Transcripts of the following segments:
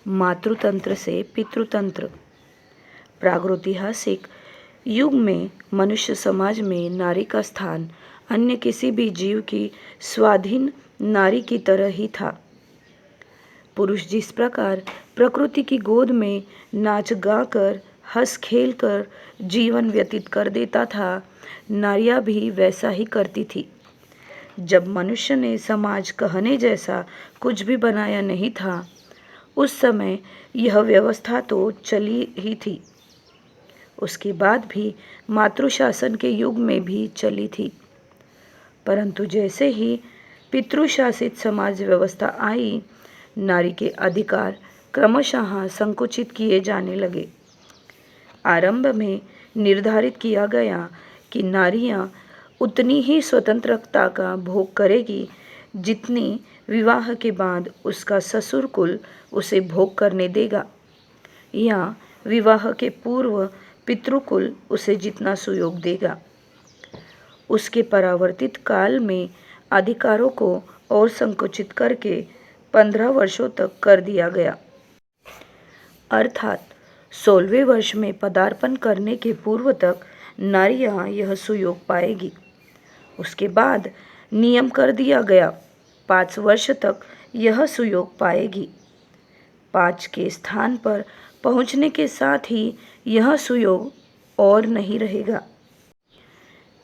मातृतंत्र से पितृतंत्र। प्रागैतिहासिक युग में मनुष्य समाज में नारी का स्थान अन्य किसी भी जीव की स्वाधीन नारी की तरह ही था। पुरुष जिस प्रकार प्रकृति की गोद में नाच गा कर हंस खेल कर जीवन व्यतीत कर देता था, नारियां भी वैसा ही करती थी। जब मनुष्य ने समाज कहने जैसा कुछ भी बनाया नहीं था, उस समय यह व्यवस्था तो चली ही थी। उसके बाद भी मातृशासन के युग में भी चली थी, परंतु जैसे ही पितृशासित समाज व्यवस्था आई, नारी के अधिकार क्रमशः संकुचित किए जाने लगे। आरंभ में निर्धारित किया गया कि नारियां उतनी ही स्वतंत्रता का भोग करेगी जितनी विवाह के बाद उसका ससुर कुल उसे भोग करने देगा, या विवाह के पूर्व पितृकुल उसे जितना सुयोग देगा। उसके परावर्तित काल में अधिकारों को और संकुचित करके 15 वर्षों तक कर दिया गया। अर्थात 16वें वर्ष में पदार्पण करने के पूर्व तक नारियां यह सुयोग पाएगी। उसके बाद नियम कर दिया गया 5 वर्ष तक यह सुयोग पाएगी। 5 के स्थान पर पहुंचने के साथ ही यह सुयोग और नहीं रहेगा।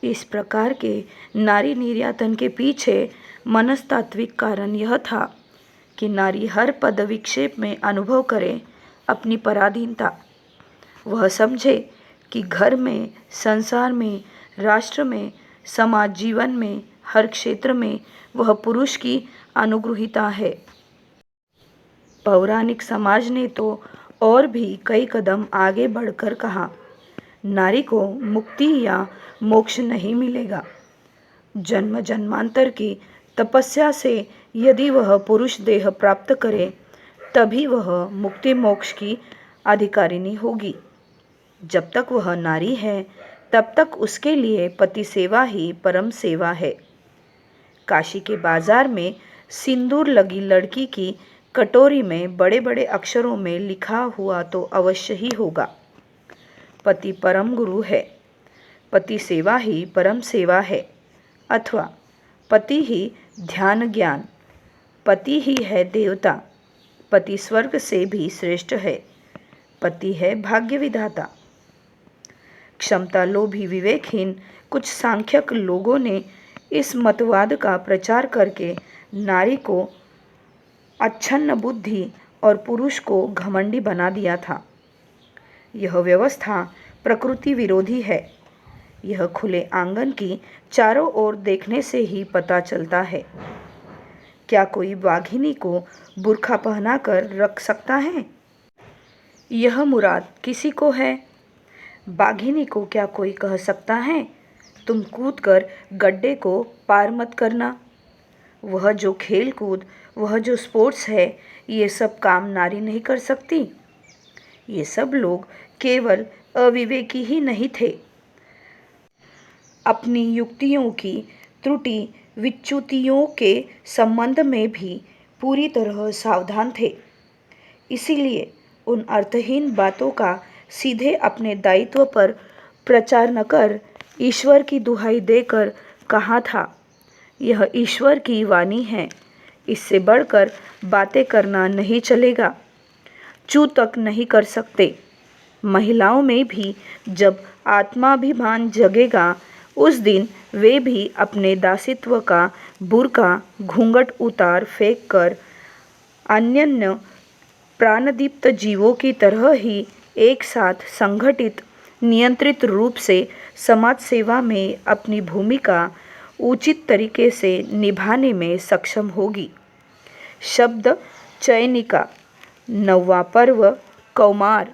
इस प्रकार के नारी निर्यातन के पीछे मनस्तात्विक कारण यह था कि नारी हर पद विक्षेप में अनुभव करे अपनी पराधीनता। वह समझे कि घर में, संसार में, राष्ट्र में, समाज जीवन में, हर क्षेत्र में वह पुरुष की अनुग्रहिता है। पौराणिक समाज ने तो और भी कई कदम आगे बढ़कर कहा, नारी को मुक्ति या मोक्ष नहीं मिलेगा। जन्म जन्मांतर की तपस्या से यदि वह पुरुष देह प्राप्त करे, तभी वह मुक्ति मोक्ष की अधिकारिणी होगी। जब तक वह नारी है, तब तक उसके लिए पति सेवा ही परम सेवा है। काशी के बाजार में सिंदूर लगी लड़की की कटोरी में बड़े बड़े अक्षरों में लिखा हुआ तो अवश्य ही होगा, पति परम गुरु है, पति सेवा ही परम सेवा है, अथवा पति ही ध्यान ज्ञान, पति ही है देवता, पति स्वर्ग से भी श्रेष्ठ है, पति है भाग्य विधाता। क्षमता लोभी विवेकहीन कुछ सांख्यक लोगों ने इस मतवाद का प्रचार करके नारी को अच्छन्न बुद्धि और पुरुष को घमंडी बना दिया था। यह व्यवस्था प्रकृति विरोधी है। यह खुले आंगन की चारों ओर देखने से ही पता चलता है। क्या कोई बाघिनी को बुर्खा पहनाकर रख सकता है? यह मुराद किसी को है? बाघिनी को क्या कोई कह सकता है, तुम कूदकर गड्ढे को पार मत करना? वह जो खेल कूद, वह जो स्पोर्ट्स है, ये सब काम नारी नहीं कर सकती। ये सब लोग केवल अविवेकी ही नहीं थे, अपनी युक्तियों की त्रुटि विच्युतियों के संबंध में भी पूरी तरह सावधान थे। इसीलिए उन अर्थहीन बातों का सीधे अपने दायित्व पर प्रचार न कर ईश्वर की दुहाई देकर कहा था, यह ईश्वर की वाणी है, इससे बढ़कर बातें करना नहीं चलेगा। चू तक नहीं कर सकते। महिलाओं में भी जब आत्माभिमान जगेगा, उस दिन वे भी अपने दासित्व का बुर्का घूंघट उतार फेंक कर अन्य प्राणदीप्त जीवों की तरह ही एक साथ संगठित नियंत्रित रूप से समाज सेवा में अपनी भूमिका उचित तरीके से निभाने में सक्षम होगी। शब्द चयनिका। 9वां पर्व कौमार।